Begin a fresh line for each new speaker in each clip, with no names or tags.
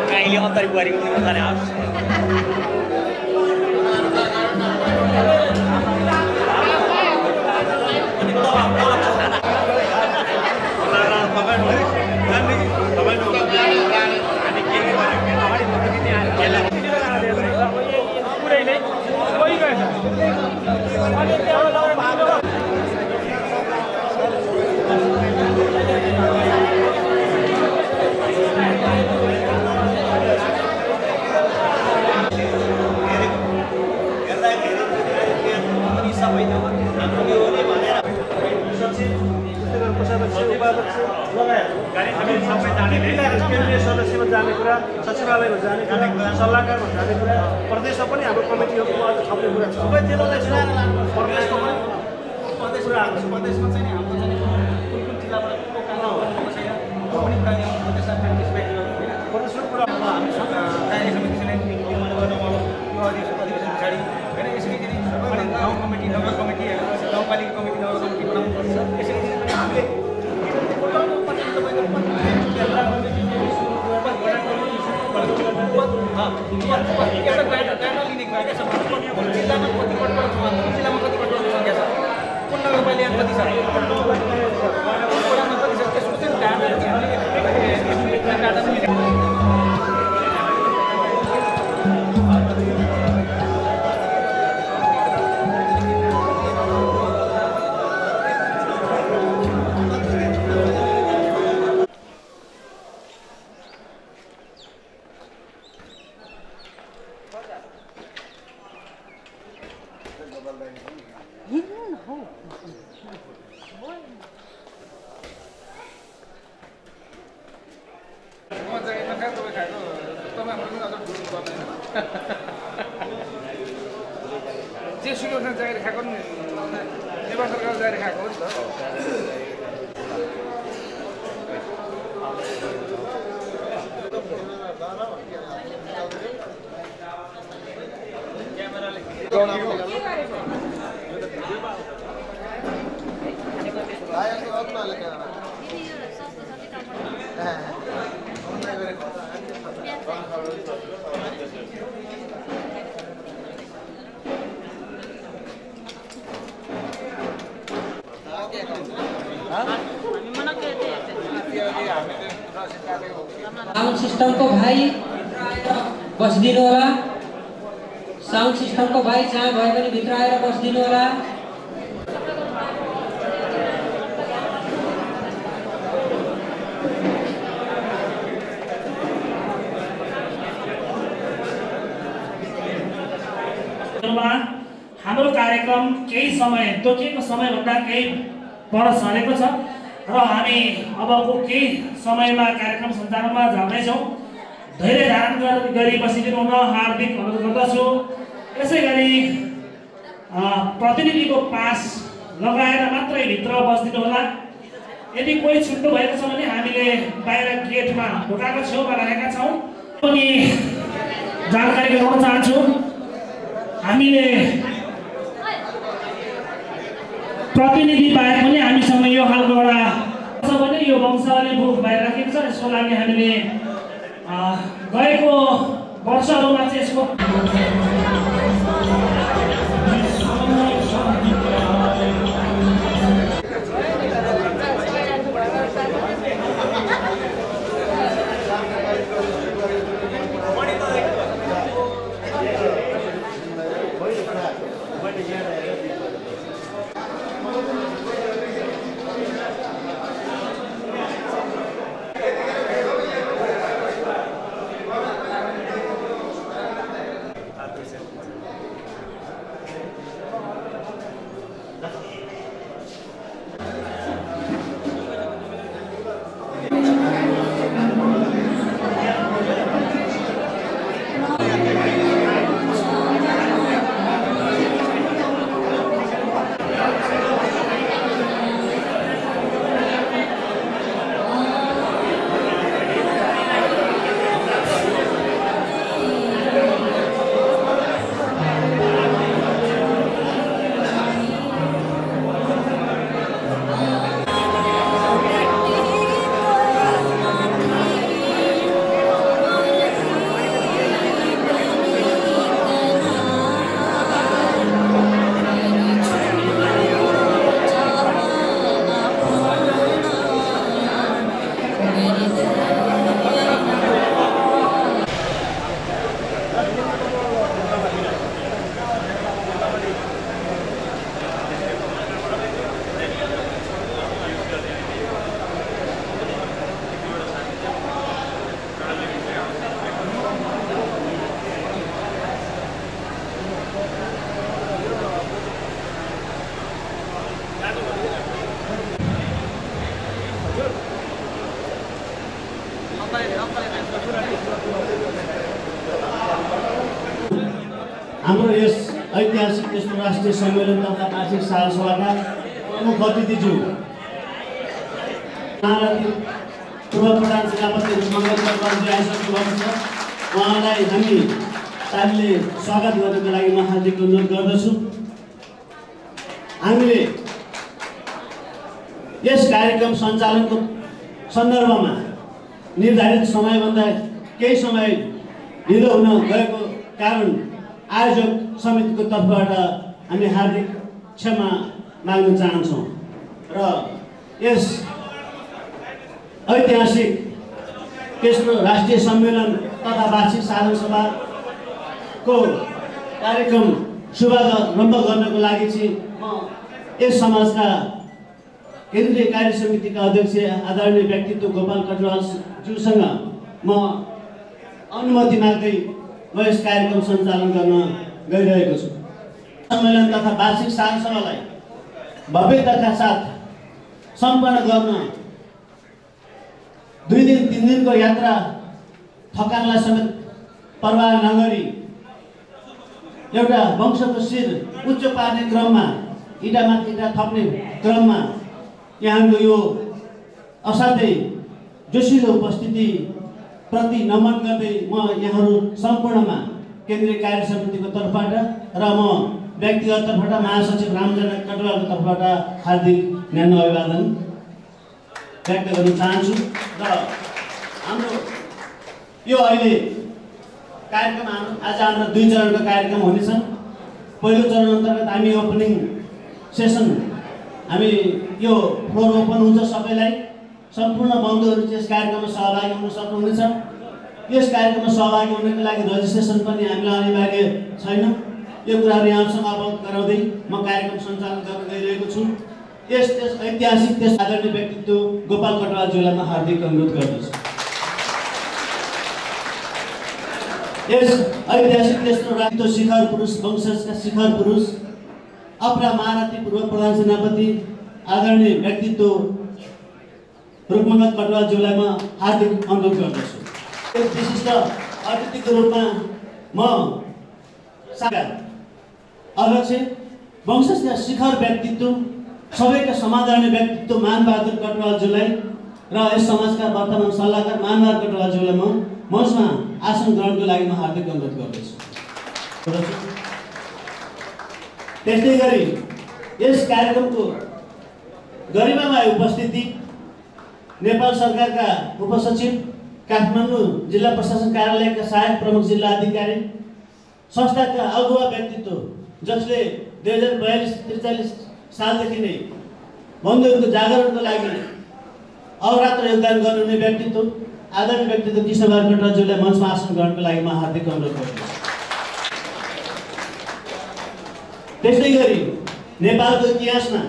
काहीले अन्तरी बुहारीको पनि जाने आओस् सचिवालयमा जाने कुरा सल्लाहकारमा जाने कुरा प्रदेशमा पनि हाम्रो कमिटीहरूको अझ थप्ने कुरा छ प्रदेशमा प्रदेशमा चाहिँ हाम्रो चाहिँ कुन कुन जिल्लाबाट को काम छैन त्यो पनि कुरा प्रदेशमा कुरा हामी कार्य समिति चाहिँ अधिवेशन पछाडि होइन यसरी चाहिँ गाउँ कमिटी नगर कमिटी गाउँपालिका कमिटी नगर कमिटी बनाउनु पर्छ यसरी हामीले एउटा डाटा लिने कुरा क्या छ जिल्लामा कति कटबाट छ जिल्लामा कति कटबाट सङ्ख्या छ कुन नगरपालिका कति छ वडामा कति छ त्यसको चाहिँ डाटा जे सुन्नु जागिर खाएको नि नेपाल सरकार जागिर खाएको हो नि
साउन्ड सिस्टम को भाई बसिदिनु होला साउन्ड सिस्टम को भाई जहाँ भए पनि भित्र आएर बसिदिनु होला
हाम्रो कार्यक्रम केही समय तोकिएको समय भन्दा केही पर सरेको छ र हामी अबको केही समयमा कार्यक्रम सञ्चालनमा जाँदैछौँ धैर्य धारण गरी बसिदिनु हुन हार्दिक अनुरोध गर्दछु यसैगरी प्रतिनिधिको पास लगाएर मात्रै भित्र बसिदिनु होला यदि कोही छुट्नु भएको छ भने हामीले बाहिर गेटमा ढोकाको छेउमा राखेका छौँ पनि जानकारी गराउन चाहन्छु हामीले प्रतिनिधि बाहेक पनि हामीसँग यो खालको एउटा छ भने यो वंशावली बुक बाहिर राखेको छ यसको लागि हामीले गएको वर्षहरूमा चाहिँ यसको
हाम्रो यस ऐतिहासिक तेस्रो राष्ट्रिय सम्मेलन तथा वार्षिक सालसभाका प्रमुख अतिथिज्यू पूर्व प्रधान सेनापति रुक्मङ्गत कटवालजी आइसक्नु भएको छ। उहाँलाई हामी तालीले स्वागत गर्नको लागि म हार्दिक अनुरोध गर्दछु। हामीले यस कार्यक्रम सञ्चालनको सन्दर्भमा निर्धारित समयभन्दा केही समय ढिलो हुन गएको कारण आयोजक समितिको तर्फबाट हामी हार्दिक क्षमा माग्न चाहन्छौँ र यस ऐतिहासिक तेस्रो राष्ट्रिय सम्मेलन तथा वार्षिक साधारण सभाको कार्यक्रम शुभारम्भ गर्नको लागि चाहिँ म यस समाजका केन्द्रीय कार्य समितिका अध्यक्ष आदरणीय व्यक्तित्व गोपाल कटुवालज्यूसँग म अनुमति माग्दै म यस कार्यक्रम सञ्चालन गर्न गइरहेको छु। सम्मेलन तथा वार्षिक साधारण सभालाई भव्यताका साथ सम्पन्न गर्न 2 दिन 3 दिनको यात्रा थकानलाई समेत परवाह नगरी एउटा वंशको शिर उच्च पार्ने क्रममा इँटामाथि इँटा थप्ने क्रममा यहाँको यो असाध्यै जोसिलो उपस्थिति प्रति नमन गर्दै म यहाँहरू सम्पूर्णमा केन्द्रीय कार्य समितिको तर्फबाट र म व्यक्तिगत तर्फबाट महासचिव रामचन्द्र कटुवालको तर्फबाट हार्दिक न्यानो अभिवादन व्यक्त गर्न चाहन्छु। र हाम्रो यो अहिले कार्यक्रम आज हाम्रो 2 चरणको कार्यक्रम हुनेछन्। पहिलो चरण अन्तर्गत हामी ओपनिङ सेसन हामी यो फ्लोर ओपन हुन्छ सबैलाई, सम्पूर्ण बन्धुहरू चाहिँ यस कार्यक्रममा सहभागी हुन सक्नुहुनेछ। यस कार्यक्रममा सहभागी हुनको लागि रजिस्ट्रेसन पनि हामीलाई अनिवार्य छैन। यो कुराहरू यहाँसँग अवगत गराउँदै म कार्यक्रम सञ्चालन गर्न गइरहेको छु। यस ऐतिहासिक त्यस आदरणीय व्यक्तित्व गोपाल कटुवालज्यूलाई म हार्दिक अनुरोध गर्दछु। यस ऐतिहासिक तेस्रो राष्ट्रिय शिखर पुरुष वंशजका शिखर पुरुष अपरा महारथी पूर्व प्रधान सेनापति आदरणीय व्यक्तित्व रुक्मङ्गत कटुवालज्यूलाई म हार्दिक अनुरोध गर्दछु। एक विशिष्ट अतिथिको रूपमा म अध्यक्ष वंशजका शिखर व्यक्तित्व सबैका समादरणीय व्यक्तित्व मानबहादुर कटुवालज्यूलाई र यस समाजका वर्तमान सल्लाहकार मानबहादुर कटुवालज्यूलाई म मञ्चमा आसन ग्रहणको लागि म हार्दिक अनुरोध गर्दछु। त्यस्तै गरी यस कार्यक्रमको गरिमामय उपस्थिति नेपाल सरकारका उपसचिव काठमाडौँ जिल्ला प्रशासन कार्यालयका सहायक प्रमुख जिल्ला अधिकारी संस्थाका अगुवा व्यक्तित्व जसले 2042-43 सालदेखि नै बन्धुहरूको जागरणको लागि अहोरात्र योगदान गर्नुहुने व्यक्तित्व आदरणीय व्यक्तित्व कृष्णबहादुर कटुवालज्यूलाई मञ्चमा आसन ग्रहणको लागि म हार्दिक अनुरोध गर्दछु। त्यस्तै गरी नेपालको इतिहासमा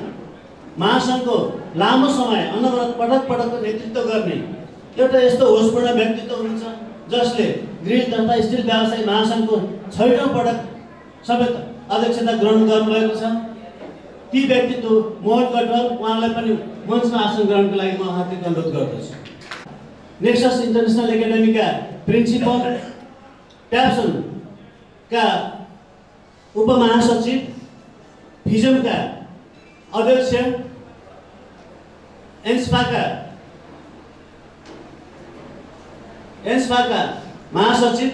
महासङ्घको लामो समय अनवरत पटक पटक नेतृत्व गर्ने एउटा यस्तो होसपूर्ण व्यक्तित्व हुनुहुन्छ जसले गृह तथा स्टिल व्यवसाय महासङ्घको 6औं पटक समेत अध्यक्षता ग्रहण गर्नुभएको छ। ती व्यक्तित्व मोहन कटुवाल उहाँलाई पनि मञ्चमा आसन ग्रहणको लागि म हार्दिक अनुरोध गर्दछु। नेक्सस इन्टरनेसनल एकाडेमीका प्रिन्सिपल ट्याप्सनका उपमहासचिव फिजमका अध्यक्ष एन्सपाका महासचिव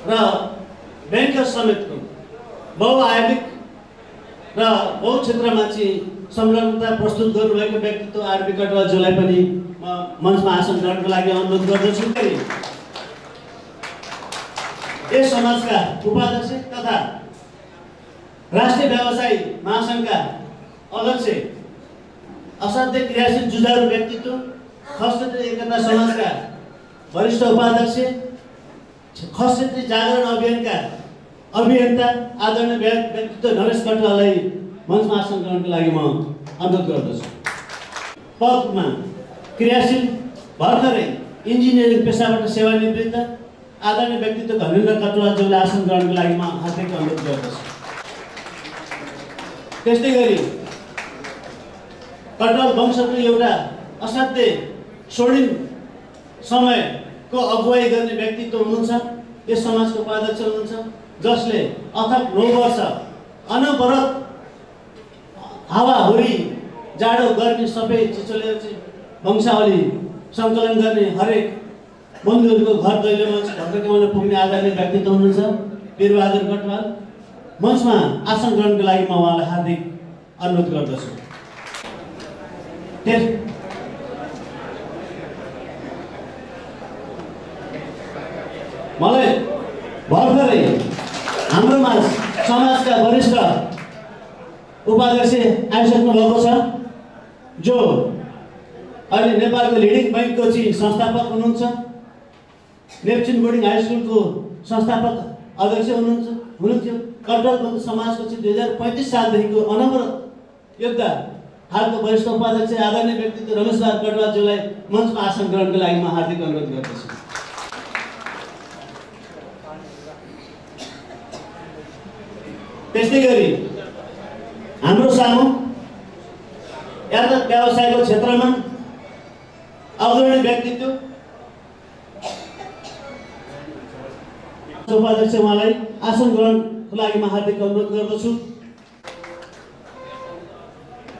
र ब्याङ्कर समेतको बहुआयामिक र बहु क्षेत्रमा चाहिँ संलग्नता प्रस्तुत गर्नुभएको व्यक्तित्व आरबी कटुवालज्यूलाई पनि म मञ्चमा आसन ग्रहणको लागि अनुरोध गर्दछु। यस समाजका उपाध्यक्ष तथा राष्ट्रिय व्यवसायी महासङ्घका अध्यक्ष असाध्यै क्रियाशील जुझारु व्यक्तित्व खस क्षेत्रीय एकता समाजका वरिष्ठ उपाध्यक्ष खस क्षेत्रीय जागरण अभियानका अभियन्ता आदरणीय व्यक्तित्व नरेश कटुवाललाई मञ्चमा आसन ग्रहणको लागि म अनुरोध गर्दछु। पदमा क्रियाशील भर्खरै इन्जिनियरिङ पेसाबाट सेवानिवृत्त आदरणीय व्यक्तित्व धर्मेन्द्र कटुवालज्यूलाई आसन ग्रहणको लागि म हार्दिक अनुरोध गर्दछु। त्यस्तै गरी कटुवाल वंशको एउटा असाध्यै स्वर्णिम समयको अगुवाई गर्ने व्यक्तित्व हुनुहुन्छ यस समाजको उपाध्यक्ष हुनुहुन्छ, जसले अथक 9 वर्ष अनवरत हावाहुरी जाडो गर्मी सबै चिसोले वंशावली सङ्कलन गर्ने हरेक बन्धुहरूको घर दैलोमा ढल्काउन पुग्ने आदरणीय व्यक्तित्व हुनुहुन्छ वीरबहादुर कटवाल। मञ्चमा आसन ग्रहणको लागि म उहाँलाई हार्दिक अनुरोध गर्दछु। मलाई भर्खरै हाम्रोमा समाजका वरिष्ठ उपाध्यक्ष आइसक्नु भएको छ, जो अहिले नेपालको लिडिङ बैंकको चाहिँ संस्थापक हुनुहुन्छ, नेप्चिन बोर्डिङ हाई स्कुलको संस्थापक अध्यक्ष हुनुहुन्थ्यो। कटवाल बन्धु समाजको चाहिँ 2035 सालदेखिको अनवरत योद्धा हालको वरिष्ठ उपाध्यक्ष आदरणीय व्यक्तित्व रमेश बहादुर कटवालज्यूलाई मञ्चमा आसन ग्रहणको लागि म हार्दिक अनुरोध गर्दछु। त्यस्तै गरी हाम्रो सामु यातायात व्यवसायको क्षेत्रमा अग्रणी व्यक्तित्व उपाध्यक्ष उहाँलाई आसन ग्रहणको लागि म हार्दिक अनुरोध गर्दछु।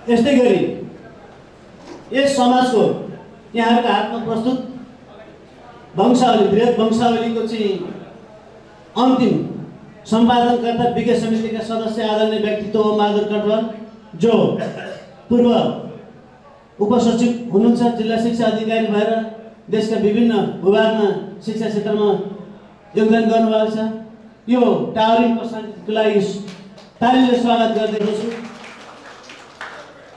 यस्तै गरी यस समाजको यहाँहरूको हातमा प्रस्तुत वंशावली बृहत वंशावलीको चाहिँ अन्तिम सम्पादनकर्ता विज्ञ समितिका सदस्य आदरणीय व्यक्तित्व बहादुर कटवाल, जो पूर्व उपसचिव हुनुहुन्छ, जिल्ला शिक्षा अधिकारी भएर देशका विभिन्न भूभागमा शिक्षा क्षेत्रमा योगदान गर्नुभएको छ। यो टावरिङ प्रशान्तिको लागि तालीले स्वागत गर्दैछु।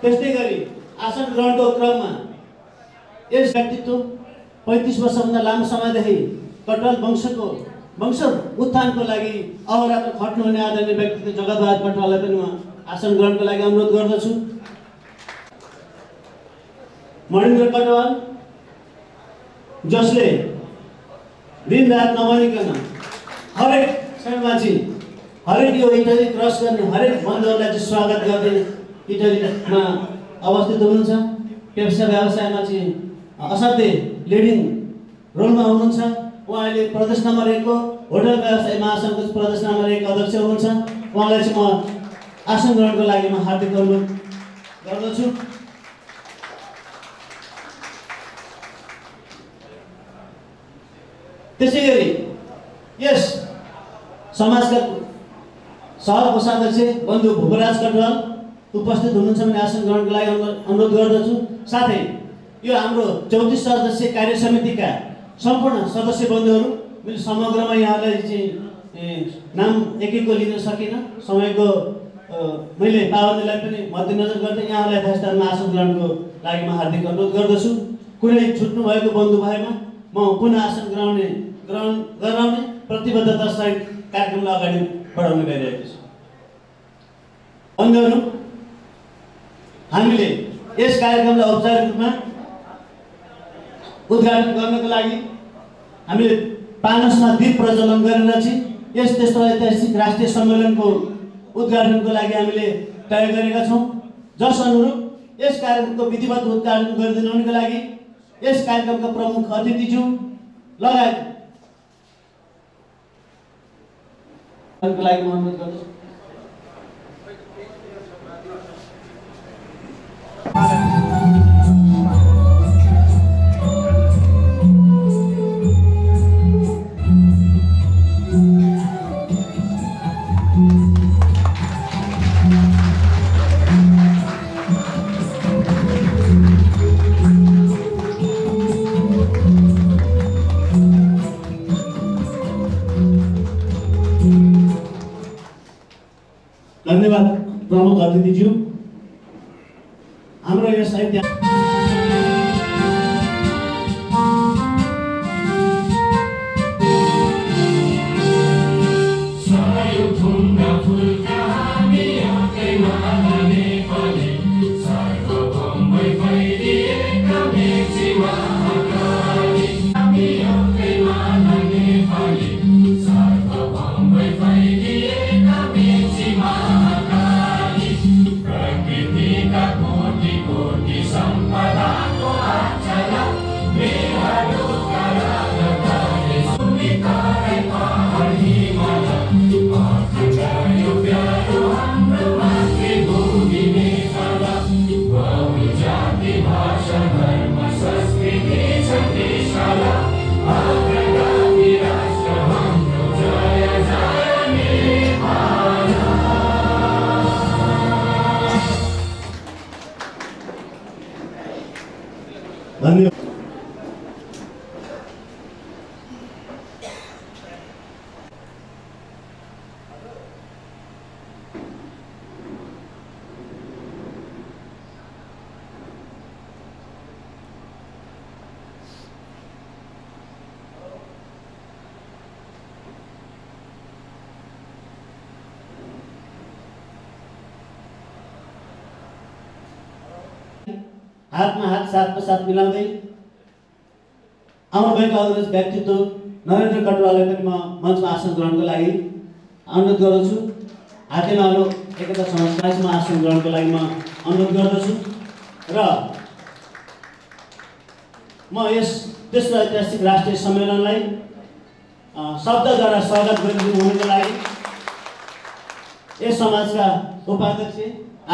त्यस्तै गरी आसन ग्रहणको क्रममा यस व्यक्तित्व 35 वर्षभन्दा लामो समयदेखि कटवाल वंश उत्थानको लागि अहोरात्र खट्नुहुने आदरणीय व्यक्तित्व जगतबहादुर कटवाललाई पनि म आसन ग्रहणको लागि अनुरोध गर्दछु। मणिन्द्र कटवाल, जसले दिन रात नभनिकन हरेक क्षणमा चाहिँ हरेक यो इटली क्रस गर्ने हरेक बन्धुहरूलाई चाहिँ स्वागत गर्दै इटलीमा अवस्थित हुनुहुन्छ। व्यवसायमा चाहिँ असाध्यै लिडिङ रोलमा हुनुहुन्छ। उहाँ अहिले प्रदेश नम्बर 1 को होटल व्यवसाय महासङ्घको प्रदेश नम्बर 1 अध्यक्ष हुनुहुन्छ। उहाँलाई चाहिँ म आसन ग्रहणको लागि म हार्दिक अनुरोध गर्दछु। त्यसै गरी यस समाजका सह कोषाध्यक्ष बन्धु भूपराज कटवाल उपस्थित हुनुहुन्छ भने आसन ग्रहणको लागि अनुरोध गर्दछु। साथै यो हाम्रो 34 सदस्यीय कार्य समितिका सम्पूर्ण सदस्य बन्धुहरू, मैले समग्रमा यहाँलाई चाहिँ नाम एक-एक लिन सकिनँ, समयको मैले पाबन्दीलाई पनि मध्यनजर गर्दै यहाँलाई यथास्थानमा आसन ग्रहणको लागि म हार्दिक अनुरोध गर्दछु। कुनै छुट्नु भएको बन्धु भएमा म पुनः आसन गराउने प्रतिबद्धता सहित कार्यक्रमलाई अगाडि बढाउने गइरहेको छु। बन्धुहरू, हामीले यस कार्यक्रमलाई औपचारिक रूपमा उद्घाटन गर्नको लागि हामीले पानसमा दीप प्रज्वलन गरेर चाहिँ यस त्यस्तो ऐतिहासिक राष्ट्रिय सम्मेलनको उद्घाटनको लागि हामीले तय गरेका छौँ। जस अनुरूप यस कार्यक्रमको विधिवत उद्घाटन गरिदिनुको लागि यस कार्यक्रमका प्रमुख अतिथिज्यू लगायत लागि म अनुरोध गर्दछु। धन्यवाद प्रमुख अतिथिज्यू। हाम्रो यस ऐतिहासिक
Sampada
धन्यवाद। हातमा हात साथमा साथ मिलाउँदै आउनुभएका अग्रज व्यक्तित्व नरेन्द्र कटुवाललाई पनि म मञ्चमा आसन ग्रहणको लागि अनुरोध गर्दछु। हातेमालो एकता समाजमा आसन ग्रहणको लागि म अनुरोध गर्दछु र म यस तेस्रो ऐतिहासिक राष्ट्रिय सम्मेलनलाई शब्दद्वारा स्वागत गरिदिनु हुनुको लागि यस समाजका उपाध्यक्ष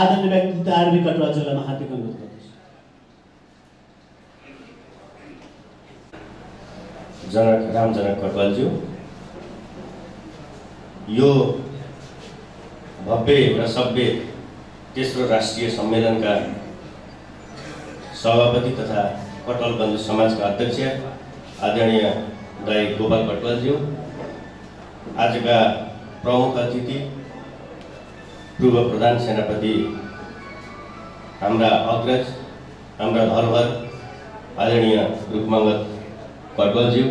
आदरणीय व्यक्तित्व आरबी कटुवालजीलाई हार्दिक अनुरोध गर्दछु।
रामजनक कटुवालज्यू, यो भव्य र सभ्य तेस्रो राष्ट्रिय सम्मेलनका सभापति तथा कटुवाल बन्धु समाजका अध्यक्ष आदरणीय दाइ गोपाल कटुवालज्यू, आजका प्रमुख अतिथि पूर्व प्रधान सेनापति हाम्रा अग्रज, हाम्रा धरोहर आदरणीय रूपमंगल कटुवालज्यू,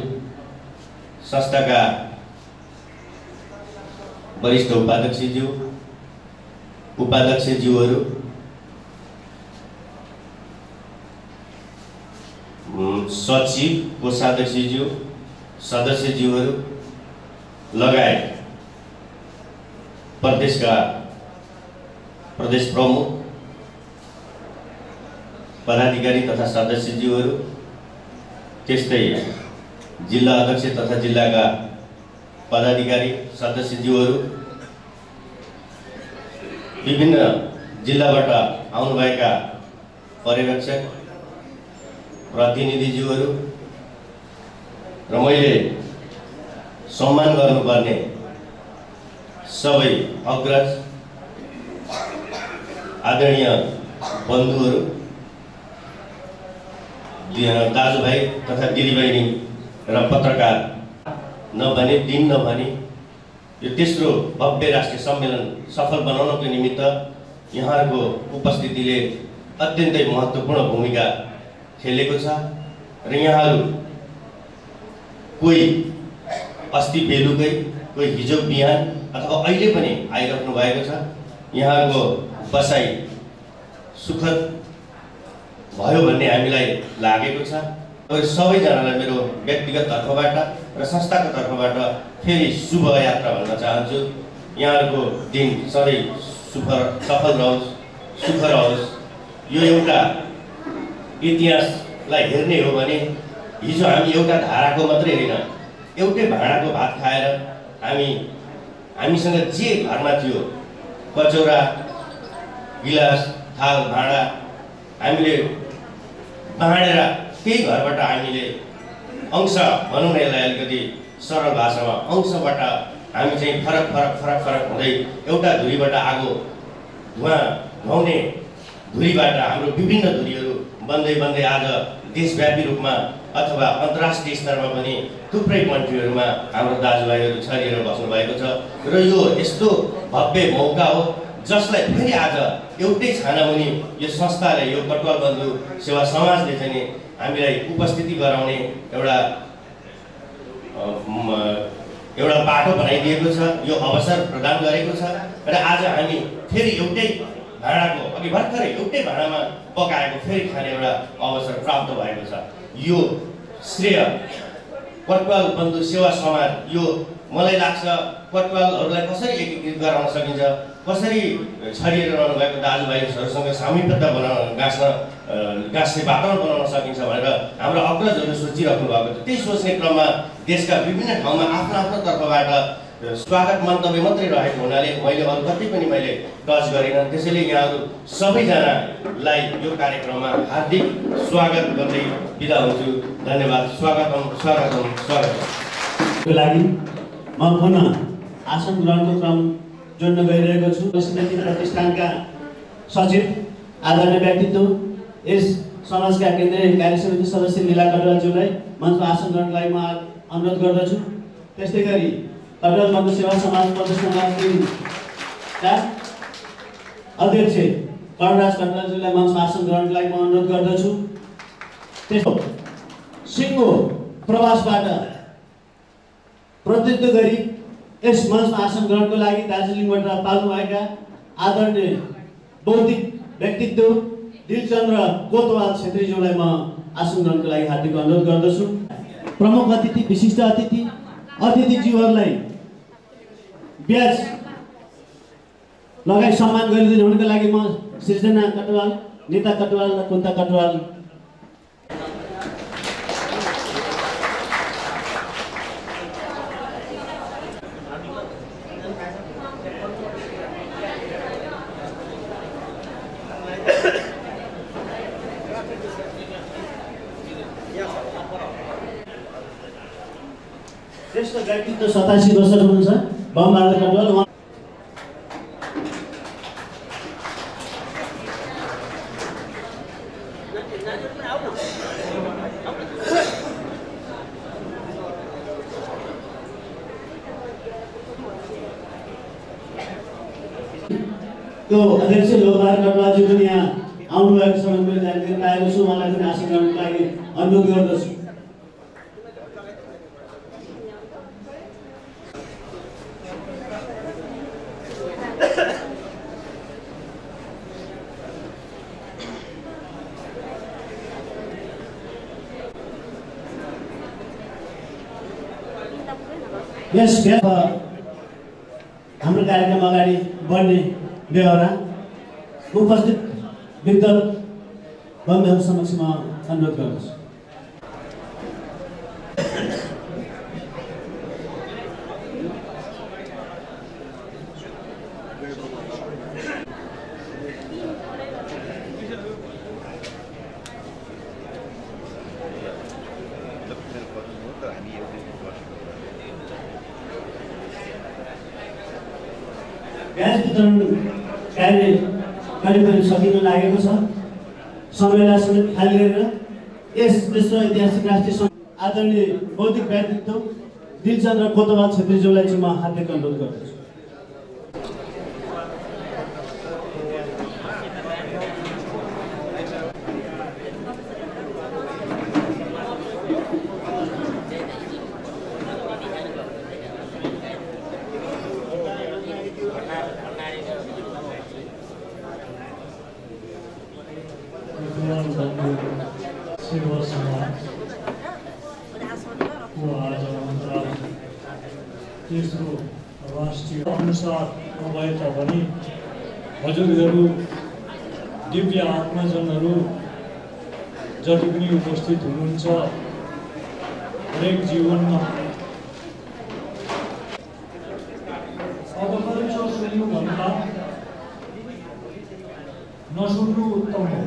संस्थाका वरिष्ठ उपाध्यक्षज्यू, उपाध्यक्षज्यूहरू, सचिव, कोषाध्यक्षज्यू, सदस्यज्यूहरू लगायत प्रदेशका प्रदेश प्रमुख, पदाधिकारी तथा सदस्यज्यूहरू, त्यस्तै जिल्ला अध्यक्ष तथा जिल्लाका पदाधिकारी सदस्यज्यूहरू, विभिन्न जिल्लाबाट आउनुभएका पर्यवेक्षक प्रतिनिधिज्यूहरू र मैले सम्मान गर्नुपर्ने सबै अग्रज आदरणीय बन्धुहरू, दाजुभाइ तथा दिदीबहिनी र पत्रकार नभने दिन नभने यो तेस्रो भव्य राष्ट्रिय सम्मेलन सफल बनाउनको निमित्त यहाँहरूको उपस्थितिले अत्यन्तै महत्त्वपूर्ण भूमिका खेलेको छ र यहाँहरू कोही अस्ति बेलुकै, कोही हिजो बिहान अथवा अहिले पनि आइराख्नु भएको छ। यहाँहरूको बसाइ सुखद भयो भन्ने हामीलाई लागेको छ। सबैजनालाई मेरो व्यक्तिगत तर्फबाट र संस्थाको तर्फबाट फेरि शुभ यात्रा भन्न चाहन्छु। यहाँहरूको दिन सधैँ सफल रहोस्, सुख रहोस्। यो एउटा इतिहासलाई हेर्ने हो भने हिजो हामी एउटा धाराको मात्रै होइन, एउटै भाँडाको भात खाएर हामीसँग जे घरमा थियो, कचौरा, गिलास, थाल, भाँडा, हामीले बाँडेर त्यही घरबाट हामीले अंश भनौँ न, यसलाई अलिकति सरल भाषामा अंशबाट हामी चाहिँ फरक हुँदै एउटा धुरीबाट आगो धुवाँ ढुवाउने धुरीबाट हाम्रो विभिन्न धुरीहरू बन्दै आज देशव्यापी रूपमा अथवा अन्तर्राष्ट्रिय स्तरमा पनि थुप्रै कन्ट्रीहरूमा हाम्रो दाजुभाइहरू छरिएर बस्नु भएको छ र यो यस्तो भव्य मौका हो जसलाई फेरि आज एउटै छानामुनि यो संस्थाले, यो कटुवाल बन्धु सेवा समाजले चाहिँ हामीलाई उपस्थिति गराउने एउटा बाटो बनाइदिएको छ, यो अवसर प्रदान गरेको छ र आज हामी फेरि एउटै भाँडाको, अघि भर्खरै एउटै भाँडामा पकाएको फेरि खाने एउटा अवसर प्राप्त भएको छ। यो श्रेय कटुवाल बन्धु सेवा समाज, यो मलाई लाग्छ कटुवालहरूलाई कसरी एकीकृत गराउन सकिन्छ, कसरी छरिएर रहनु भएको दाजुभाइहरूसँग सामिप्यता गाँस्ने वातावरण बनाउन सकिन्छ भनेर हाम्रा अग्रजहरूले सोचिराख्नु भएको छ। त्यही सोच्ने क्रममा देशका विभिन्न ठाउँमा आफ्नो तर्फबाट स्वागत मन्तव्य मात्रै रहेको हुनाले मैले अरू कति पनि मैले टच गरिनँ। त्यसैले यहाँहरू सबैजनालाई यो कार्यक्रममा हार्दिक स्वागत गर्दै बिदा हुन्छु। धन्यवाद। स्वागतम स्वागतम स्वागतम।
लागि म पुनः आसन ग्रहणको क्रम जोड्न गइरहेको छु। स्मृति प्रतिष्ठानका सचिव आदरणीय व्यक्तित्व यस समाजका केन्द्रीय कार्य समिति सदस्य लीला कटुवालज्यूलाई मञ्चमा आसन ग्रहणको लागि म अनुरोध गर्दछु। त्यस्तै गरी कटुवाल बन्धु सेवा समाज प्रदेश नम्बर 3 का अध्यक्ष कर्णराज कटुवालज्यूलाई मञ्चमा आसन ग्रहणको लागि म अनुरोध गर्दछु। त्यसो सिङ्गो प्रवासबाट प्रतिनिधित्व गरी यस मञ्चमा आसन ग्रहणको लागि दार्जिलिङबाट पाल्नुभएका आदरणीय बौद्धिक व्यक्तित्व दिलचन्द्र कोतवाल छेत्रीज्यूलाई म आसन ग्रहणको लागि हार्दिक अनुरोध गर्दछु। प्रमुख अतिथि विशिष्ट अतिथिज्यूहरूलाई ब्याज लगाई सम्मान गरिदिनु हुनुको लागि म सृजना कटुवाल, नेता कटुवाल र कुन्ता कटुवाल श्रेष्ठ व्यक्तित्व 87 वर्षको हुनुहुन्छ बमबहादुर कटुवाल। त्यो अध्यक्ष लोकबहादुर कटुवालजी पनि यहाँ आउनुभएको छ भने मैले जानकारी पाएको छु। उहाँलाई पनि आसन ग्रहणको लागि अनुरोध गर्दछु। यस हाम्रो कार्यक्रम अगाडि बढ्ने बेहोरा उपस्थित विद्वत बन्धुहरू समक्ष म अनुरोध गर्दछु। ब्याज वितरण कार्य करिब सकिन लागेको छ। समयलाई समेत खाली गरेर यस विश्व ऐतिहासिक राष्ट्रिय आदरणीय बौद्धिक व्यक्तित्व दिलचन्द्र कोतवाल छेत्रीज्यूलाई चाहिँ म हार्दिक अनुरोध गर्दछु।
सेवा समाज को आज तेस्रो राष्ट्रिय अनुसार नभए तापनि हजुरहरू दिव्य आत्माजनहरू जति पनि उपस्थित हुनुहुन्छ हरेक जीवनमा अदकल्चो सुन्नुभन्दा नसुन्नु उत्तम हो।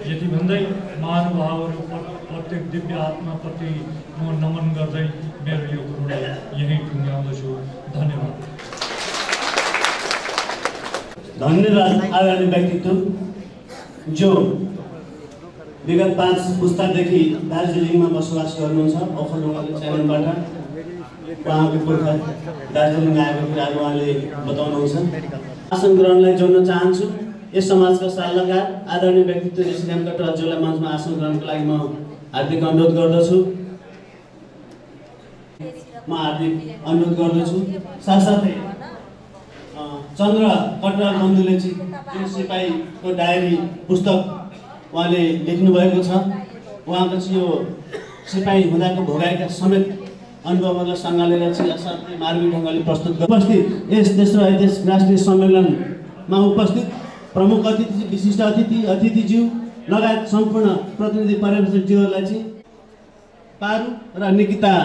यति भन्दै महानुभावहरू प्रत्येक दिव्य आत्माप्रति म नमन गर्दै मेरो यो कुरोलाई यही टुङ्ग्याउँदछु। धन्यवाद।
धन्यवाद आदरणीय व्यक्तित्व जो विगत 5 पुस्तादेखि दार्जिलिङमा बसोबास गर्नुहुन्छ। ओखलढुङ्गाको च्यानलबाट उहाँको पुर्खा दार्जिलिङ आएको कुराहरू उहाँले बताउनुहुन्छ। आसन ग्रहणलाई जोड्न चाहन्छु। यस समाजका सल्लाहकार आदरणीय व्यक्तित्व श्री कट्टर हजुरलाई मञ्चमा आसन ग्रहणको लागि म हार्दिक अनुरोध गर्दछु। साथसाथै चन्द्र कटवाल बन्धुले चाहिँ सिपाहीको डायरी पुस्तक उहाँले लेख्नु भएको छ। उहाँको चाहिँ यो सिपाही हुँदाको भोगाइका समेत अनुभवहरूलाई सँगालेर चाहिँ असाध्यै मार्मिक ढङ्गले प्रस्तुत उपस्थित यस तेस्रो ऐतिहासिक राष्ट्रिय सम्मेलनमा उपस्थित प्रमुख अतिथि, विशिष्ट अतिथिज्यू लगायत सम्पूर्ण प्रतिनिधि पर्यवेक्षकज्यूहरूलाई चाहिँ पारु र निकिता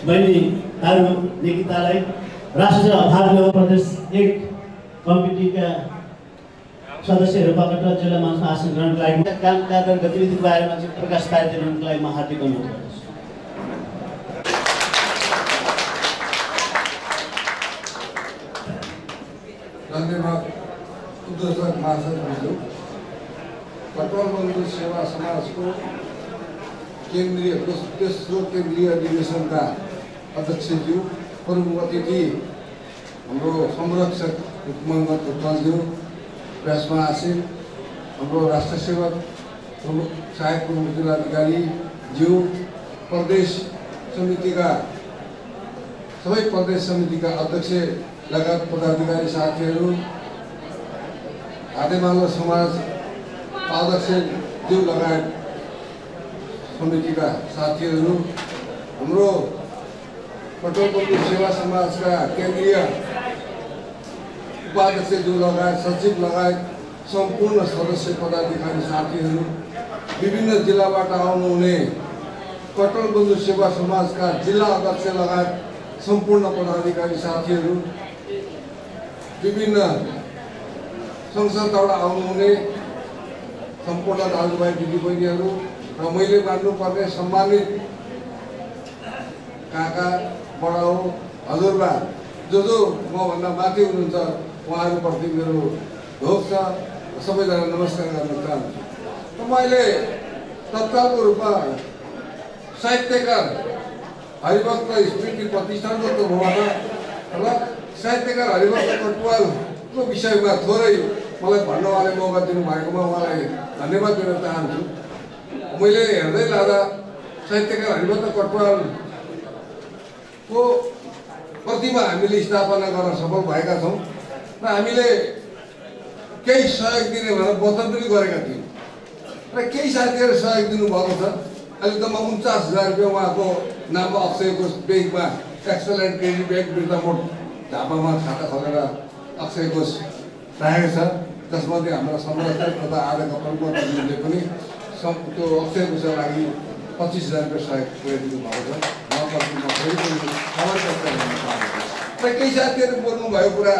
बहिनीहरू निकितालाई राष्ट्रिय भाग प्रदेश 1 कमिटीका सदस्यहरू पक्रेर जिल्ला मञ्चमा आसन ग्रहणको लागि काम कार्य गतिविधिको बारेमा चाहिँ प्रकाश पारिदिनुको लागि म हार्दिक अनुरोध गर्दछु।
धन्यवाद उद्योजक महाशयज्यू। कटवाल बन्धु सेवा समाजको तेस्रो केन्द्रीय अधिवेशनका अध्यक्षज्यू, प्रमुख अतिथि हाम्रो संरक्षक उपमन्त्री कटवालज्यू, प्रेस महासचिव, हाम्रो राष्ट्र सेवक प्रमुख सहायक प्रमुख जिल्लाधिकारी ज्यू, प्रदेश समितिका सबै प्रदेश समितिका अध्यक्ष लगायत पदाधिकारी साथीहरू, आदिमानव समाज अध्यक्ष ज्यू लगायत समितिका साथीहरू, हाम्रो कटवाल बन्धु सेवा समाजका केन्द्रीय उपाध्यक्ष ज्यू लगायत सचिव लगायत सम्पूर्ण सदस्य पदाधिकारी साथीहरू, विभिन्न जिल्लाबाट आउनुहुने कटवाल बन्धु सेवा समाजका जिल्ला अध्यक्ष लगायत सम्पूर्ण पदाधिकारी साथीहरू, विभिन्न संसदबाट आउनुहुने सम्पूर्ण दाजुभाइ दिदीबहिनीहरू र मैले मान्नुपर्ने सम्मानित काका बडाउ हजुरबा जो मभन्दा माथि हुनुहुन्छ उहाँहरूप्रति मेरो ढोक छ। सबैजना नमस्कार गर्न चाहन्छु। मैले तत्कालको रूपमा साहित्यकार हरिभक्त स्मृति प्रतिष्ठानको तर्फबाट र साहित्यकार हरिभक्त कटवालको विषयमा थोरै मलाई भन्नवाले मौका दिनुभएकोमा उहाँलाई धन्यवाद दिन चाहन्छु। मैले हेर्दै लाँदा साहित्यकार हरिभक्त कटवालको प्रतिमा हामीले स्थापना गर्न सफल भएका छौँ र हामीले केही सहयोग दिने भनेर वचन पनि गरेका थियौँ र केही साथीहरू सहयोग दिनुभएको छ। अहिले त म 49,000 रुपियाँ उहाँको नाममा अक्षयको ब्याङ्कमा एक्सलेन्ट क्रेडिट ब्याङ्क बिर्तामोड झापामा खाता खोलेर अक्षय कोष राखेको छ, जसमध्ये हाम्रा संरक्षक तथा आर्य कपलले पनि त्यो अक्षय कोषका लागि 25,000 रुपियाँ सहयोग पुर्याइदिनु भएको छ। उहाँप्रति म फेरि पनि आवश्यकता गर्न चाहन्छु र केही साथीहरू बोल्नुभएको कुरा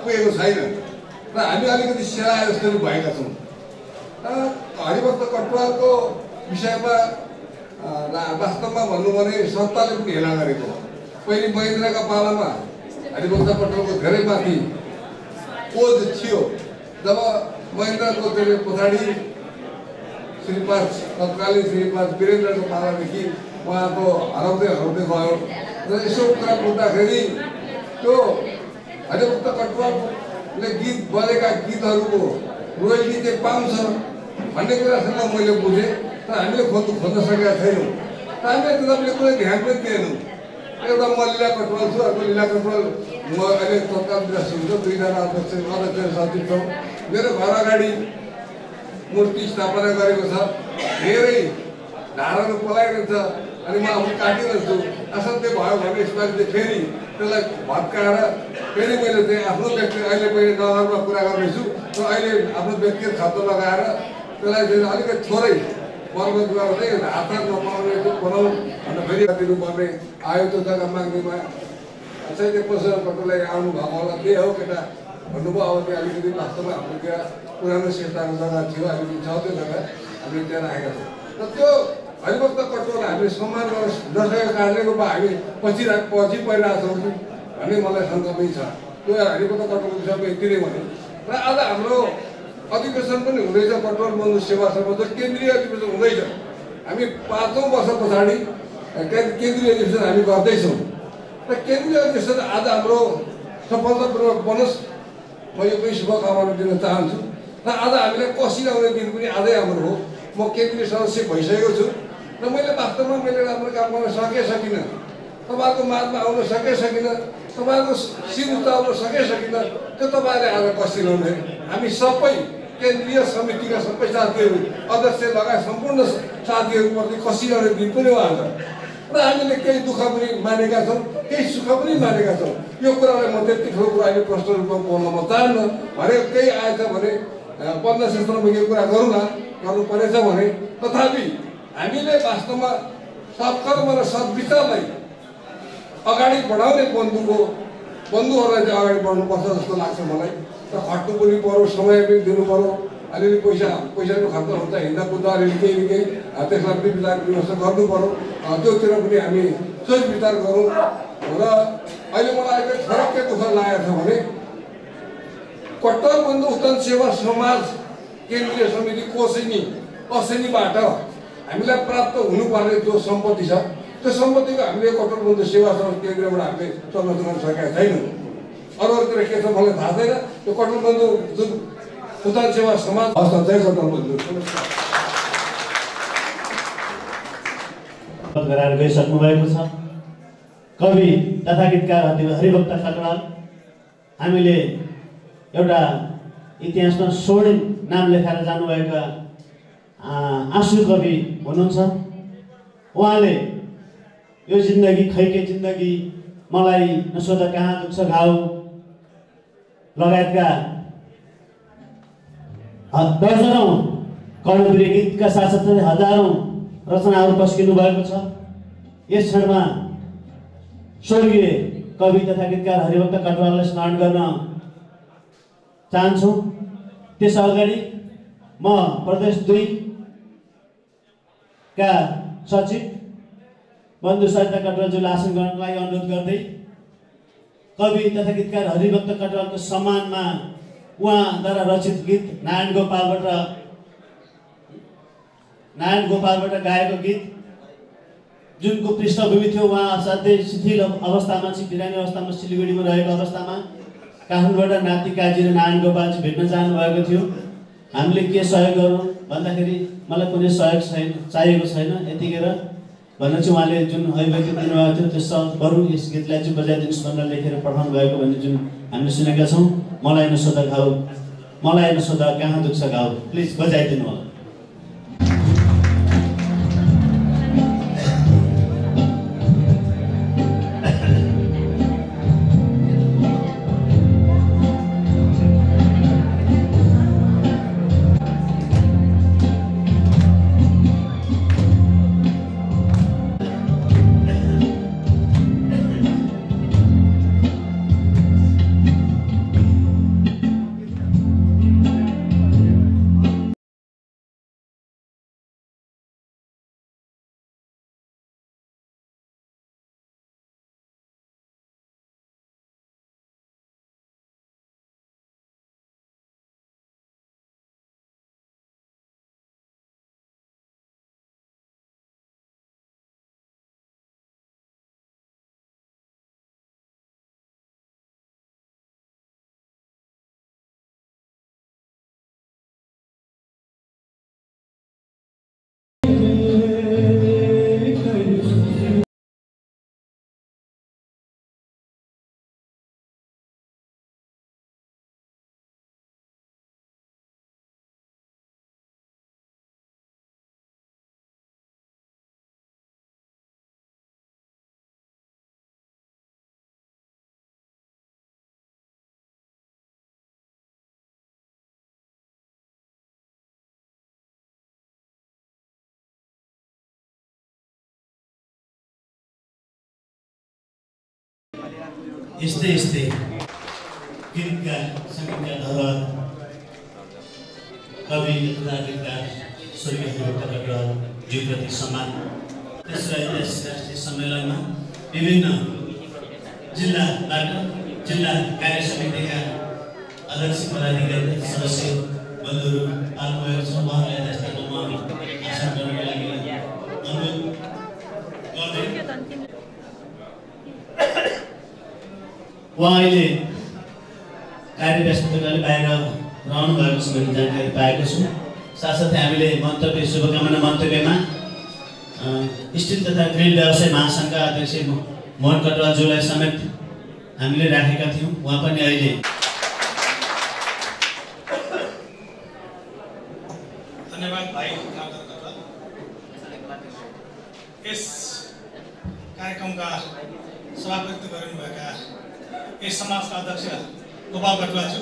पुगेको छैन र हामी अलिकति सेवा जस्तो भएका छौँ। हरिभक्त कटवालको विषयमा वास्तवमा भन्नु भने संस्थाले पनि हेला गरेको हो। पहिले महेन्द्रका पालामा हरिभक्त कटवालको धेरै माथि ओज थियो। जब महेन्द्रको त्यसले पछाडि श्रीपाद तत्कालीन श्रीपाद वीरेन्द्रको पालादेखि उहाँको हराउँदै गयो र यसो कुरा बुझ्दाखेरि त्यो हरिभक्त कटवालले गीत बजेका गीतहरूको रोयल्टी चाहिँ पाउँछ भन्ने कुरासँग मैले बुझेँ तर हामीले खोज्न सकेका छैनौँ। र हामीले तपाईँले कुनै ध्यान पनि दिएनौँ। एउटा म लीला कटवाल छु, अर्को लीला कटवाल म अहिले तत्काल विरासी हुन्छु, दुईजना अध्यक्ष सचिव छौँ। मेरो घर अगाडि मूर्ति स्थापना गरेको छ, धेरै धाराहरू पलाइरहन्छ अनि म आफू काटिरहन्छु। असाध्य भयो भने यसपालि चाहिँ फेरि त्यसलाई भत्काएर फेरि मैले चाहिँ आफ्नो व्यक्ति अहिले मैले नगरमा कुरा गर्दैछु र अहिले आफ्नो व्यक्तिगत खर्च लगाएर त्यसलाई चाहिँ अलिकति थोरै बर्बाद गर्दै हातमा नपाउने बनाउँ भनेर फेरि दिनुपर्ने आयो। त्यो जग्गा माग्नेमा साहित्य पसललाई आउनुभएको होला, त्यही हो केटा भन्नुभयो। अब त्यो अलिकति वास्तवमा हाम्रो त्यहाँ पुरानो सेताको जग्गा थियो, अहिले छ त्यो जग्गा हामीले त्यहाँ राखेका छौँ र त्यो हरिभक्त कटवाललाई हामीले सम्मान गर्न नसकेको कारणले गर्दा हामी पछि परिरहेको छौँ भन्ने मलाई शङ्का पनि छ। त्यो हरिभक्त कटवालको विषयमा यति नै भन्यो र आज हाम्रो अधिवेशन पनि हुँदैछ। कटवाल बन्धु सेवा समाजको केन्द्रीय अधिवेशन हुँदैछ। हामी 5औं वर्ष पछाडि केन्द्रीय अधिवेशन हामी गर्दैछौँ र केन्द्रीय अधिवेशन आज हाम्रो सफलतापूर्वक बनोस् म यो पनि शुभकामना दिन चाहन्छु र आज हामीले कसिआउने दिन पनि आजै हाम्रो हो। म केन्द्रीय सदस्य भइसकेको छु र मैले वास्तवमा मैले राम्रो काम गर्न सकिनँ, तपाईँहरूको माझमा आउन सकिनँ, तपाईँहरूको शिर उचाल्न सकिनँ। त्यो तपाईँहरूले आज कसिलाउने हामी सबै केन्द्रीय समितिका सबै साथीहरू अध्यक्ष लगायत सम्पूर्ण साथीहरूप्रति कसिआउने दिन पनि हो आज र हामीले केही दुःख पनि मानेका छौँ, केही सुख पनि मानेका छौँ। यो कुरालाई म त्यति ठुलो कुरा अहिले प्रश्न रूपमा बोल्न म चाहन्न भने केही आएछ भने बन्द क्षेत्रमा यो कुरा गर्नु परेछ भने तथापि हामीले वास्तवमा सत्कर्म र सद्विचारलाई अगाडि बढाउने बन्धुहरूलाई चाहिँ अगाडि बढ्नुपर्छ जस्तो लाग्छ मलाई। र खट्नु पनि पर्यो, समय पनि दिनु पर्यो, अलिअलि पैसा पनि खर्च हुन्छ, हिँड्दा कुद्दा अलिअलि केही त्यसलाई पनि विचार व्यवस्था गर्नु पर्यो। त्योतिर पनि हामी सोच विचार गरौँ। र अहिले मलाई अहिले फरक के दुःख लागेको छ भने कट्टर बन्धु उत्थान सेवा समाज केन्द्रीय समिति कोसेनीबाट हामीलाई प्राप्त हुनुपर्ने जो सम्पत्ति छ त्यो सम्पत्तिको हामीले कट्टर बन्धु सेवा समाज केन्द्रबाट हामीले चलाउन गर्न सकेका छैनौँ। अरूतिर के छ मलाई थाहा छैन। त्यो कट्टर बन्धु जुन उत्थान सेवा समाज हस्ता चाहिँ कट्टर बन्धु
गराएर गइसक्नु भएको छ। कवि तथा गीतकार हरिभक्त खटवाल हामीले एउटा इतिहासमा स्वर्णिम नाम लेखाएर जानुभएका आँसु कवि हुनुहुन्छ। उहाँले यो जिन्दगी खैके जिन्दगी, मलाई नसोधा कहाँ दुख्छ घाउ लगायतका दर्जनौँ कर्णप्रिय गीतका साथसाथै हजारौँ रचनाहरू पस्किनु भएको छ। यस क्षणमा स्वर्गीय कवि तथा गीतकार हरिभक्त खटवाललाई स्मरण गर्न चाहन्छु। त्यस अगाडि म प्रदेश 2 का सचिव बन्धु सरिता कटवालज्यूलाई आसन गर्नको लागि अनुरोध गर्दै कवि तथा गीतकार हरिभक्त खटवालको सम्मानमा उहाँद्वारा रचित गीत नारायण गोपालबाट गाएको गीत जुनको पृष्ठभूमि थियो, उहाँ असाध्यै शिथिल अवस्थामा चाहिँ बिरामी अवस्थामा सिलगढीमा रहेको अवस्थामा काठमाडौँबाट नाति काजी र नारायण गोपालजी भेट्न जानुभएको थियो। हामीले के सहयोग गरौँ भन्दाखेरि मलाई कुनै सहयोग चाहिएको छैन यतिखेर भनेर चाहिँ उहाँले जुन अभिव्यक्ति दिनुभएको थियो त्यो शब्द बरु यस गीतलाई चाहिँ बजाइदिनुहोस् भनेर लेखेर पठाउनु भएको भन्ने जुन हामीले सुनेका छौँ। मलाई नसोधा कहाँ दुख्छ घाउ, प्लिज बजाइदिनु होला। यस्तै गीतकार सङ्गीतकार धरोहर कवि तथा गीतकार स्वर्गीय हरिभक्त खटवालज्यूप्रति सम्मान। तेस्रो यस राष्ट्रिय सम्मेलनमा विभिन्न जिल्लाबाट जिल्ला कार्य समितिका अध्यक्ष पदाधिकारी सदस्य बन्धुहरू आउनुभएको छ। उहाँलाई यथास्थानमा म आसन गर्नको लागि अनुरोध गर्दै उहाँ अहिले कार्य व्यस्तताले बाहिर रहनु भएको छ भन्ने जानकारी पाएको छु। साथसाथै हामीले मन्तव्य शुभकामना मन्तव्यमा स्टिल तथा ग्रिल व्यवसाय महासङ्घका अध्यक्ष मोहन कटवालज्यूलाई समेत हामीले राखेका थियौँ। उहाँ पनि अहिले
धन्यवाद भाइ। यस कार्यक्रमका सभापतित्व गर्नुभएका यस समाजका अध्यक्ष गोपाल कटवालज्यू,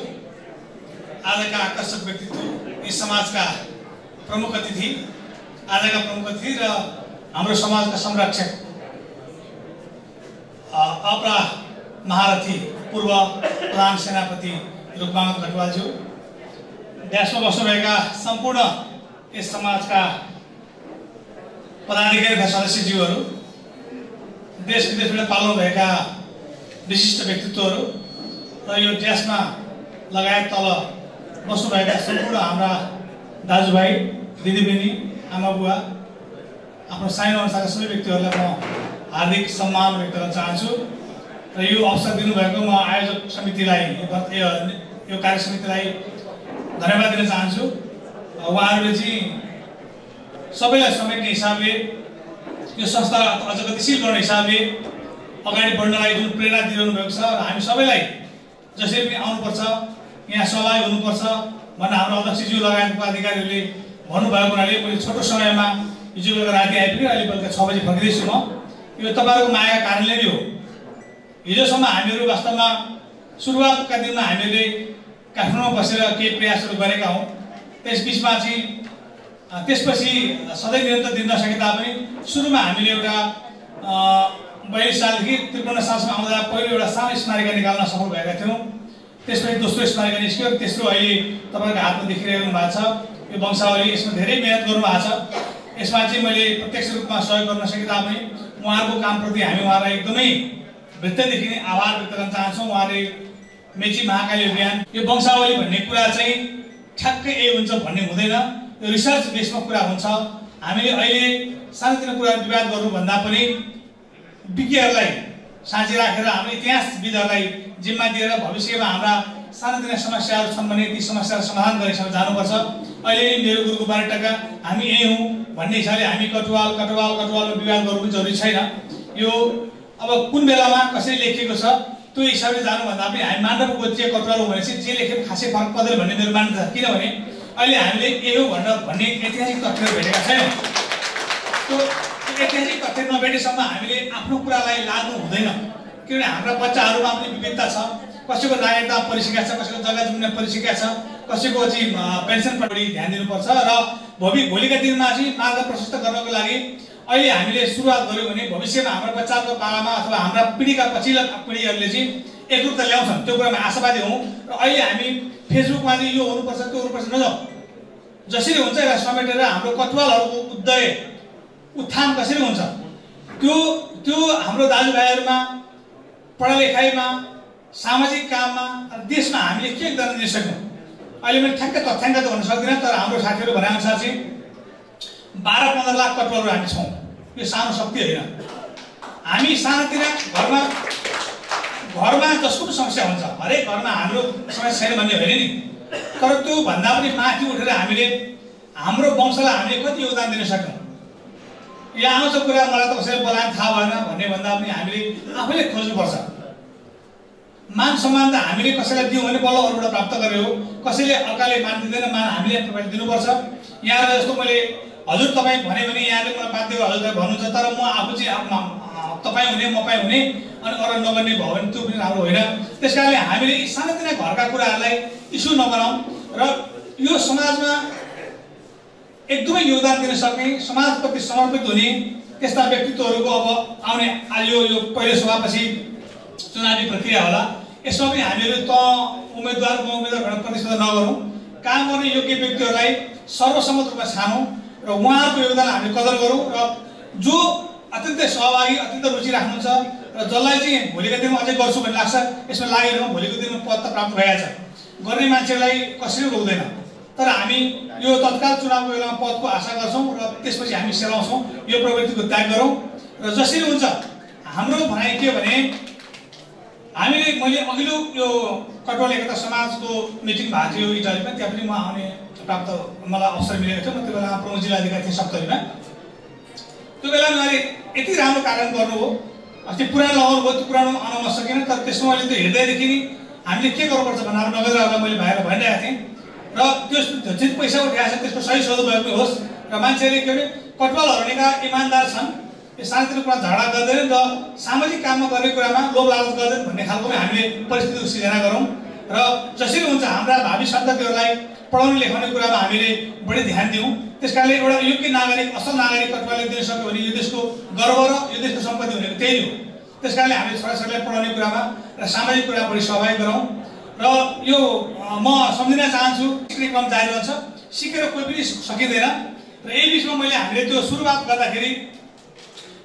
आजका आकर्षक व्यक्तित्व, यस समाजका प्रमुख अतिथि, आजका प्रमुख अतिथि र हाम्रो समाजका संरक्षक
अपरा महारथी पूर्व प्रधान सेनापति रुकबहादुर खटवालज्यू, देशमा बस्नुभएका सम्पूर्ण यस समाजका पदाधिकारी तथा सदस्यज्यूहरू, देश विदेशबाट पाल्नुभएका विशिष्ट व्यक्तित्वहरू र यो देशमा लगायत तल बस्नुभएका सम्पूर्ण हाम्रा दाजुभाइ दिदीबहिनी आमा बुवा आफ्नो सानो अनुसारका सबै व्यक्तिहरूलाई म हार्दिक सम्मान व्यक्त गर्न चाहन्छु र यो अवसर दिनुभएको म आयोजक समितिलाई यो कार्य समितिलाई धन्यवाद दिन चाहन्छु। उहाँहरूले चाहिँ सबैलाई समेट्ने हिसाबले यो संस्था अझ गतिशील गर्ने हिसाबले अगाडि बढ्नलाई जुन प्रेरणा दिइरहनु भएको छ र हामी सबैलाई जसरी पनि आउनुपर्छ, यहाँ सहभागी हुनुपर्छ भनेर हाम्रो अध्यक्षज्यू लगायतका अधिकारीहरूले भन्नुभएको हुनाले मैले छोटो समयमा हिजो बेलुका राति आइपुगेँ, अहिले बेलुका 6 बजी फर्किँदैछु म। यो तपाईँहरूको मायाका कारणले नै हो। हिजोसम्म हामीहरू वास्तवमा सुरुवातका दिनमा हामीले काठमाडौँमा बसेर केही प्रयासहरू गरेका हौँ। त्यसबिचमा चाहिँ त्यसपछि सधैँ निरन्तर दिन नसके तापनि सुरुमा हामीले एउटा 42 सालदेखि 53 सालसम्म आउँदा पहिलो एउटा सानो स्मारिका निकाल्न सफल भएका थियौँ। त्यसपछि दोस्रो स्मारिका निस्क्यो, तेस्रो अहिले तपाईँको हातमा देखिरहेको भएको छ यो वंशावली। यसमा धेरै मेहनत गर्नुभएको छ। यसमा चाहिँ मैले प्रत्यक्ष रूपमा सहयोग गर्न सके तापनि उहाँहरूको कामप्रति हामी उहाँलाई एकदमै हृदयदेखि नै आभार व्यक्त गर्न चाहन्छौँ। उहाँले मेची महाकाली अभियान यो वंशावली भन्ने कुरा चाहिँ ठ्याक्कै हुन्छ भन्ने हुँदैन, यो रिसर्च बेसमा कुरा हुन्छ। हामीले अहिले सानोतिनो कुरा विवाद गर्नुभन्दा पनि विज्ञहरूलाई साँची राखेर हाम्रो इतिहासविदहरूलाई जिम्मा दिएर भविष्यमा हाम्रा सानोतिना समस्याहरू छन् भने ती समस्याहरू समाधान गरेसम्म जानुपर्छ। अहिले मेरो गुरुको 12 टका हामी यही हौँ भन्ने हिसाबले हामी कटुवालमा विवाद गर्नु पनि जरुरी छैन। यो अब कुन बेलामा कसरी लेखिएको छ त्यो हिसाबले जानुभन्दा पनि हामी मानव गोत्रीय कटुवाल हो भनेपछि जे लेखेको खासै फरक पर्दैन भन्ने मेरो मान्यता छ। किनभने अहिले हामीले यही हो भन्ने ऐतिहासिक तथ्यहरू भेटेका छैनौँ। त्यो ऐतिहासिक तथ्य नभेटेसम्म हामीले आफ्नो कुरालाई लाग्नु हुँदैन। किनभने हाम्रा बच्चाहरूमा पनि विविधता छ, कसैको नागरिकता परिसकेका छ, कसैको जग्गा जमिन परिसकेका छ, कसैको चाहिँ पेन्सन बढी ध्यान दिनुपर्छ र भोलिका दिनमा चाहिँ मार्ग प्रशस्त गर्नको लागि अहिले हामीले सुरुवात गर्यौँ भने भविष्यमा हाम्रो बच्चाको पालामा अथवा हाम्रा पिँढीका पछिल्ला पिँढीहरूले चाहिँ एकरूपता ल्याउँछन् त्यो कुरामा आशावादी हौँ। र अहिले हामी फेसबुकमा चाहिँ यो हुनुपर्छ त्यो हुनुपर्छ नजाउँ, जसरी हुन्छ यसलाई समेटेर हाम्रो कटुवालहरूको उदय उत्थान कसरी हुन्छ त्यो हाम्रो दाजुभाइहरूमा पढालेखाइमा सामाजिक काममा देशमा हामीले के गर्न नसक्यौँ। अहिले मैले ठ्याक्कै तथ्याङ्क त भन्न सक्दिनँ, तर हाम्रो साथीहरू भनेअनुसार चाहिँ 12-15 लाख कटुवालहरू हामी छौँ। यो सानो शक्ति होइन। हामी सानोतिना घरमा जसको पनि समस्या हुन्छ, हरेक घरमा हाम्रो समस्या छैन भन्ने होइन नि, तर त्यो भन्दा पनि माथि उठेर हामीले हाम्रो वंशलाई हामीले कति योगदान दिन सक्यौँ। यहाँ आउँछ कुरा मलाई त कसैले बोलाएर थाहा भएन भन्ने भन्दा पनि हामीले आफैले खोज्नुपर्छ। मान सम्मान त हामीले कसैलाई दियौँ भने बल्ल अरूबाट प्राप्त गरे हो, कसैले अर्काले मान दिँदैन, मान हामीले दिनुपर्छ। यहाँ जस्तो मैले हजुर तपाईँ भने यहाँले मलाई बाध्य हजुर भन्नुहुन्छ, तर म आफू चाहिँ तपाईँ हुने मपाई हुने अनि अरू नगर्ने भयो भने त्यो पनि राम्रो होइन। त्यस कारणले हामीले सानोतिना घरका कुराहरूलाई इस्यु नबनाऊँ र यो समाजमा एकदमै योगदान दिन सक्ने, समाजप्रति समर्पित हुने त्यस्ता व्यक्तित्वहरूको अब आउने यो पहिलो सभापछि चुनावी प्रक्रिया होला। यसमा पनि हामीहरू त उम्मेदवार भनेर प्रतिस्पर्धा नगरौँ, काम गर्ने योग्य व्यक्तिहरूलाई सर्वसम्मत रूपमा छानौँ र उहाँहरूको योगदान हामीले कदर गरौँ र जो अत्यन्तै सहभागी अत्यन्त रुचि राख्नुहुन्छ र जसलाई चाहिँ भोलिका दिनमा अझै गर्छु भन्ने लाग्छ यसमा लागेर भोलिको दिनमा पद त प्राप्त भइहाल्छ। गर्ने मान्छेलाई कसरी रोक्दैन, तर हामी यो तत्काल चुनावको बेलामा पदको आशा गर्छौँ र त्यसपछि हामी सेलाउँछौँ। यो प्रवृत्तिको त्याग गरौँ र जसरी हुन्छ हाम्रो भनाइ के भने हामीले मैले अघिल्लो यो कटुवाल एकता समाजको मिटिङ भएको थियो इटालीमा, त्यहाँ पनि म आउने प्राप्त मलाई अवसर मिलेको थियो। म त्यो बेलामा प्रमुख जिल्लाधिकारी थिएँ सप्तरीमा। त्यो बेलामा मैले यति राम्रो कार्य गर्नुभयो, अस्ति पुरानो लगाउनु भयो, त्यो पुरानो आउन सकेन, तर त्यसमा मैले त्यो हृदयदेखि नि हामीले के गर्नुपर्छ भनेर नगरहरूलाई मैले बाहिर भनिरहेको थिएँ र त्यो जुन पैसा उठाएको छ त्यसको सही सदुपयोग पनि होस् र मान्छेहरूले के भने कटुवालहरू भनेका इमान्दार छन्, यो सानोतिनो कुरा झगडा गर्दैन र सामाजिक काममा गर्ने कुरामा लोभ लालच गर्दैन भन्ने खालको हामीले परिस्थितिको सिर्जना गरौँ र जसरी हुन्छ हाम्रा भावी सन्ततिहरूलाई पढाउने लेखाउने कुरामा हामीले बढी ध्यान दिउँ। त्यसकारणले एउटा योग्य नागरिक असल नागरिक कटुवालले दिन सक्यो भने यो देशको गर्व र यो देशको सम्पत्ति भनेको त्यही हो। त्यस कारणले हामीले छोराछोरीलाई पढाउने कुरामा र सामाजिक कुरा बढी सहभागी गरौँ र यो म सम्झिन चाहन्छु सिक्ने क्रम जारी रहन्छ सिकेर कोही पनि सकिँदैन र यही बिचमा मैले हामीले त्यो सुरुवात गर्दाखेरि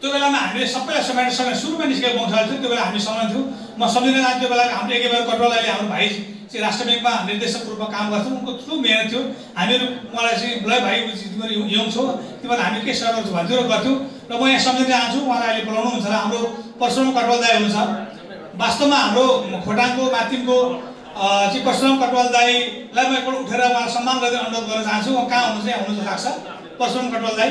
त्यो बेलामा हामीले सबैलाई समेटेर सँगै सुरुमा निस्केको वंशावली थियो त्यो बेला हामी सँगै थियौँ म सम्झिन चाहन्छु त्यो बेला हाम्रो एकेबार कटवाल अहिले हाम्रो भाइ चाहिँ राष्ट्र ब्याङ्कमा निर्देशक रूपमा काम गर्छौँ उनको ठुलो मेहनत थियो हामीहरू मलाई चाहिँ ल भाइ तिमीहरू यङ छौ तिमीहरू हामी के सेवा गर्छौँ भन्थ्यो र गर्थ्यौँ र म यहाँ सम्झिन चाहन्छु उहाँलाई अहिले बोलाउनुहुन्छ र हाम्रो परशुराम कटवाल दाइ हुनुहुन्छ वास्तवमा हाम्रो खोटाङको माथिमको चाहिँ परशुराम कटवाल दाइलाई म एकपल्ट उठेर उहाँलाई सम्मान गर्दै अनुरोध गर्न चाहन्छु उहाँ कहाँ हुनुहुन्छ यहाँ हुनुहुन्छ लाग्छ परशुराम कटवाल दाइ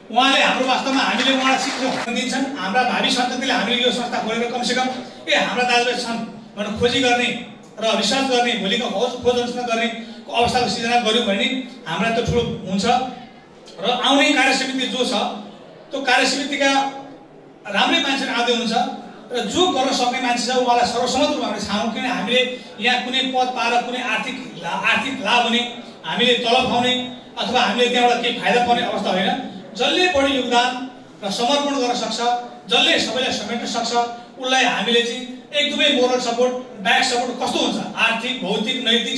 उहाँले हाम्रो वास्तवमा हामीले उहाँलाई सिक्छौँ दिन्छन् हाम्रा भावी सन्ततिले हामीले यो संस्था खोलेर कमसेकम हाम्रा दाजुभाइ छन् भनेर खोजी गर्ने र रिसर्च गर्ने भोलिको खोज अनुसन्धान गर्ने अवस्थाको सिर्जना गऱ्यौँ भने हामीलाई त्यो ठुलो हुन्छ र आउने कार्यसमिति जो छ त्यो कार्यसमितिका राम्रै मान्छेहरू आउँदै हुन्छ र जो गर्न सक्ने मान्छे छ उहाँलाई सर्वसम्मत रूपमा हामीले छानौँ किन हामीले यहाँ कुनै पद पाएर कुनै आर्थिक लाभ हुने हामीले तलब पाउने अथवा हामीले त्यहाँबाट केही फाइदा पाउने अवस्था होइन जसले बढी योगदान र समर्पण गर्न सक्छ जसले सबैलाई समेट्न सक्छ उसलाई हामीले चाहिँ एकदमै मोरल सपोर्ट ब्याक सपोर्ट कस्तो हुन्छ आर्थिक भौतिक नैतिक